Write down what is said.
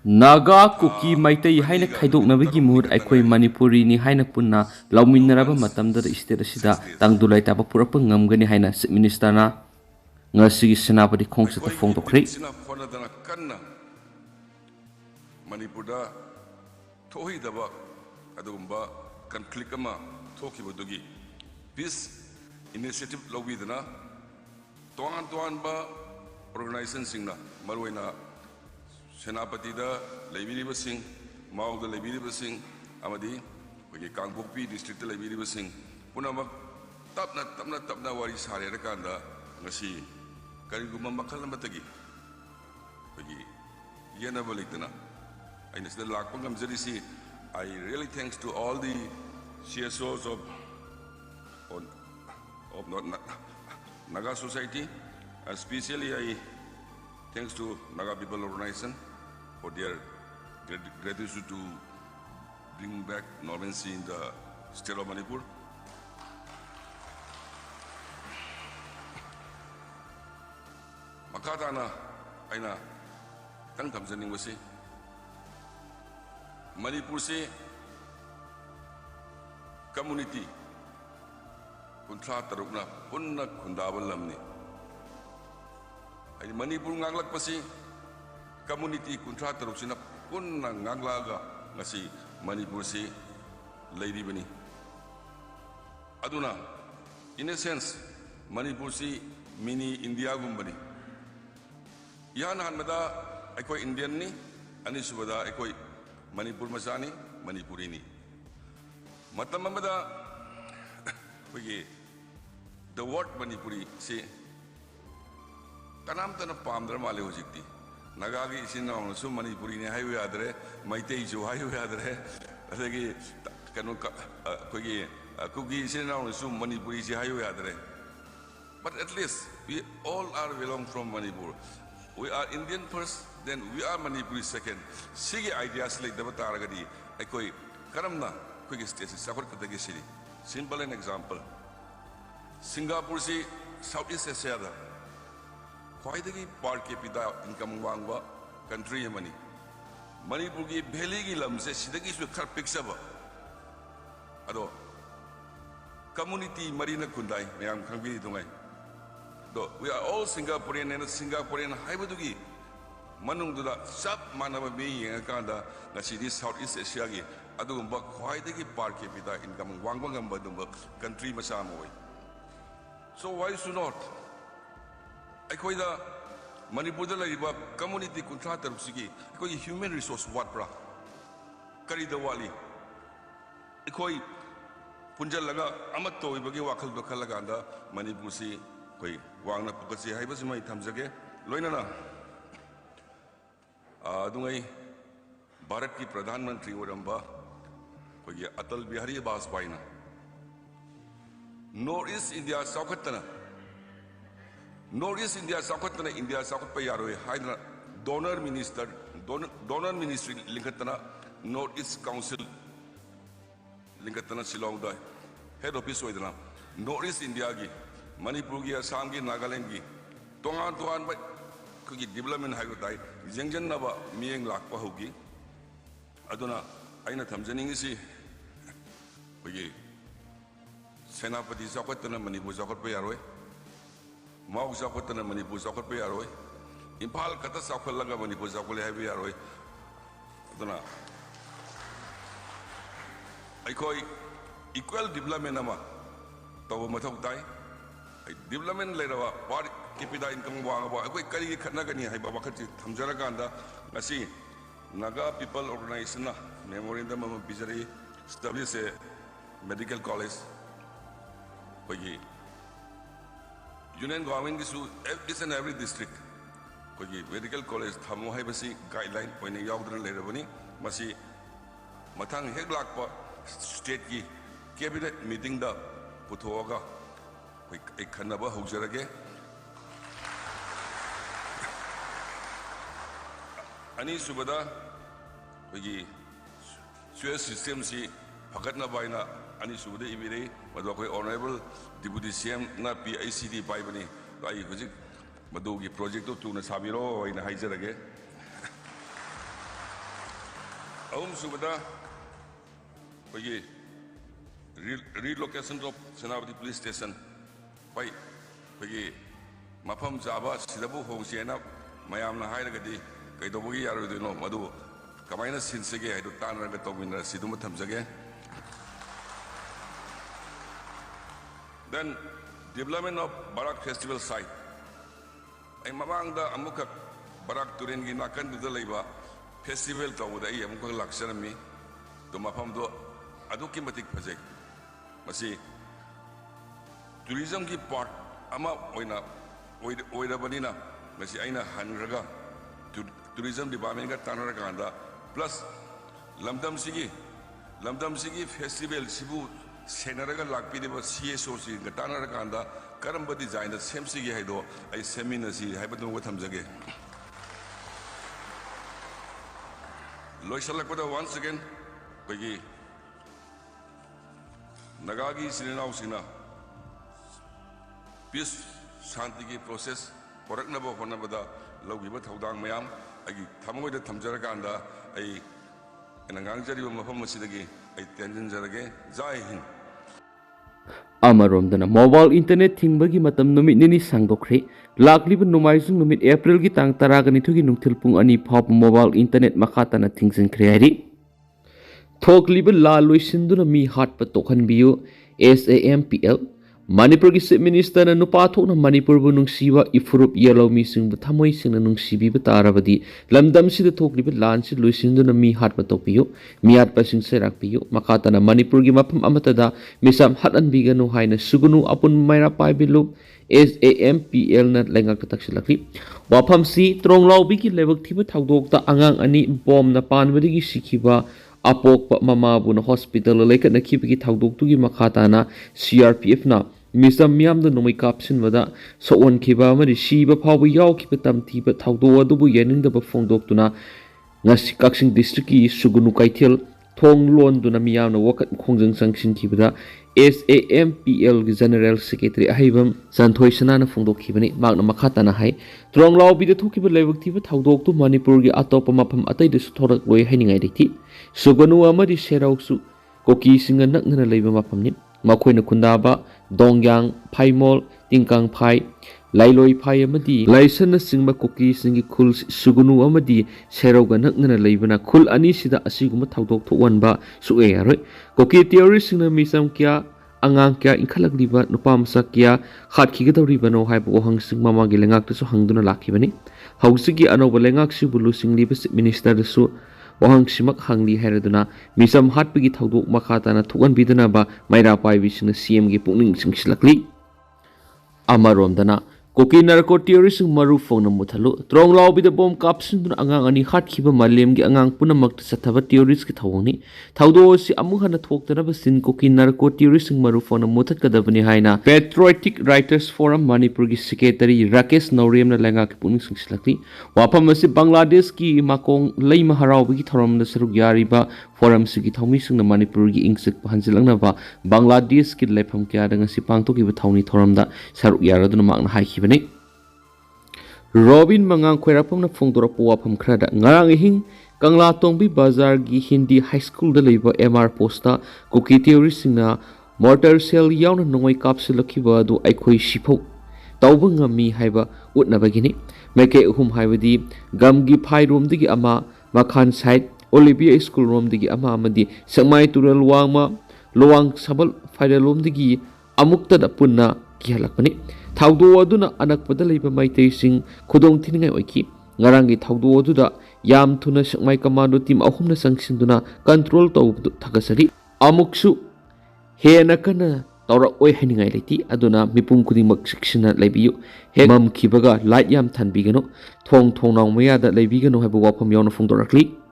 Naga Kuki Meitei haina khaidoknabagi muhut aikoi Manipuri ni haina punna lauminnaraba matamda state asida tangdulai taba purapa ngamgani haina Chief Minister na ngasigi senapati khongsata phongdokhrei Manipurda thohidaba adugumba conflict ama thokibudugi peace initiative lobidana toan ba organization singna marwaina senapati da leibiriba sing maud leibiriba sing amadi kogi kangpokpi district leibiriba sing punamak tapna wari sare rakanda ngasi kariguma makhal namatagi kogi yena balitna I really thanks to all the CSOs of Naga society, especially I thanks to Naga people organization for their gratitude to bring back normalcy in the state of Manipur. Makatana aina tang tamjaning wasi Manipur se community kuntra tarukna punna khundabal lamni ai Manipur ngaglak pasi community kuntra taruksina punna ngaglaga ngasi Manipur se leidi bani aduna in a sense Manipur se mini India gumbani yana hanmada aikoi Indian ni ani subada aikoi Manipur Masani, Manipurini. Matamamada, the word Manipuri say, Tanam Tana Pamdra Malehojikti. Nagagi is in so Manipurini highway adre, Meitei highway adre, Regi Kanuka Kuki is in so Manipuri highway adre. But at least we all are belong from Manipur. We are Indian first, then we are Manipuri second. Sige ideas like the Bataragadi, Ekoi, Karamna, quick station, Sakura Katagi City. Simple an example. Singapore, Southeast Asia, quite a part capita income Wangwa, country money. Manipuri, Beligi Lamse, Sidagis with Karpixaba. Ado community Marina Kundai, Mayam Kangi Dumai. We are all Singaporean and Singaporean Haibadugi. Manungda Sap Manaba being a Kanda, Nasi Southeast Asia, Adumba, quite a part capita income Wangwangam Badumba, country Masamoy. So why should not? I call the Manipur community contractor Sigi, I call human resource Watbra, Karida Wali, I call Punjalaga, Amato, Ibagi Wakal Bakalaganda, Manipusi. Wang na pagkasi hay ba si may tamzage loy na na dungay Bharat ki Pradhan Mantri waramba koy Atal Bihari Vajpayee na Northeast India saukatana India saukat pa yaro hay na donor ministry linkatana Northeast Council linkatana Shillong da head office hoy na Northeast India gi Manipur ki Assam ki Nagaland ki toan ba ki development hai tai jengjen na ba mieng lakpa hogi aduna aina thamjaning si kogi senapati sakotna Manipur sakot pa yaroi mau sakotna Manipur sakot pa yaroi impal kata sakol laga Manipur sakol hai pa yaroi aduna ai koi equal development ama taw mathok tai development later part capita income wanga koi kari khatnagani hai baba khati thamjara ganda ngasi Naga people organization na memorandum am bizari establish a medical college koi union government gisu each and every district koi medical college thamo hai basi guideline point yaudran lerabani masi mathang hek lakpa state ki cabinet meeting da puthoga एक खन्नबा होजरगे अनि सुबदा कोई Suez system सी फगतना बाइना अनि सुबदे इबिरे मदो कोई honourable deputy CM ना पीआईसीडी पाइबनी आई हुजिक मदोगी project तो तुना साबिरो इना हाइजरगे Subada, relocation of Senavati police station. By Mapam Java, Sidabu Hosiana, Mayamna Haidagadi, Kaidobugi Arudo, Madu, Kamina Sinsege, I do Tana Gatowina, Sidumatams again. Then, development of Barak Festival site. I'm among the Amuka Barak Turingi Nakan to the Leba Festival to the Amuka Lakshami to Mapamdo Adukimatic project. Masi tourism ki part ama oida banina masi aina hanraga tourism department ka tanaraga anda plus lamdam sigi festival sibu senaraga lakpi deba CSO si ka tanaraga anda karamba design da same sigi haido ai seminar si haibatu ko thamjage loisalak ko once again bagi Nagagi Sinau Sina peace Shanti process, Poraknabo Honabada, Loubiyu Khudong Mayam, I Tamoy the Tamjarakanda, an Angangari Mahomasidagi, a Tanjanjarage, Zaihin. Amaromdana mobile internet thingbagi matam numit nini sangdokre lakliba numaisung numit April gi tang taragani thugi nungthilpung ani phop mobile internet makhatana thingsin khreari thokliba la loisinduna mi hatpa tokhanbiyu SAMPL Manipur gi Chief Minister na nupa thokna Manipur bu nungsiba ifurup yellow mi singbu thamoi singna nungsibi ba tarabadi lamdam sida thokliba lan si loisinduna mi hatpa tokpiyu mi hatpa sing serakpiyu makhatana Manipur gi mapam amatada misam hatan biganu haina sugunu apun maira paibilu SAMPL na lengak taksilakri wapam si tronglau bi gi lebak thiba thawdokta angang ani bom na panbadi gi sikhiba apok mama bu na hospital lekat na khibigi thawdok tu gi makhatana CRPF na misam miam da nomai kapsin wada soon khiba mari shiba phawu yaw khiba tamthi ba thawdo adubu yening da ba phongdok tuna ngasi kaksing district ki sugunu kaithel thong lon duna miyam na wakat khongjang sangsin khibada SAMPL gi General Secretary ahibam santhoi sana na phongdok khibani magna makhatana hai tronglau bi da thukiba lebak thiba thawdok tu Manipur gi atopa mafam atai da thorak loi hainingai dei sugunu amadi serausu koki singa nakna leiba mafamni makoina kundaba dongyang phaimol tingkang phai lailoi phai amadi laisana singba koki singi khul sugunu amadi serauga nakna leibana khul ani sida asiguma thawdok thokwanba sue aroi koki theory singna misam kya angang kya inkhalakliba nupa masa kya khatkhigadauri bano haibo hangsing mama gi lengak tu hangduna lakhibani hausigi anoba lengak si bulu singliba minister su wahang simak hangli heraduna misam hatpigi thawdok makhatana thukan bidana ba maira pai bisna CM gi pukning singsilakli amaromdana koki narco terrorist maru phone muthalu tronglau bi the bomb kapsin dun angang ani hat khiba malem gi angang punamak sathaba terrorist ki thawni thawdo si amu hana thoktana ba sin koki narco terrorist maru phone muthat kadabani haina patriotic writers forum Manipur gi secretary Rakesh Naurem na lenga ki puning singsilakli wapam asi Bangladesh ki makong leima harau gi thoram na saruk yari ba forum si gi thawmi sing na Manipur gi ingsik hanjilangna ba Bangladesh ki lefam kya dang si pangto ki ba thawni thoram da saruk yara dun mak na hai Robin mangang kwerapam na phongdora puwapam khrada ngarang hing kangla tongbi bazar gi Hindi high school da leiba MR posta koki theory singna Mortar Shell yaona nongoi kapsilakhiba du aikhoi sipho tawba ngami haiba utnabagini Maikei haibadi gamgi phai rom digi ama makhan side Loubiyu school rom digi ama amadi Sekmai tural wangma lowang sabal faidalom digi amukta da punna kihalakpani thawdo aduna anakpada leiba Meetei sing Khudong thiningai oiki ngarangi thawdo aduda yam thuna Sekmai Commando team ahumna sangsinduna control tawbu thagasari amuksu hena kana tawra oi haningai leti aduna mipum kudingmak siksina leibiyu he mam khibaga light yam thanbigano thong naw maya da leibigano haibu wapam yauna phongdorakli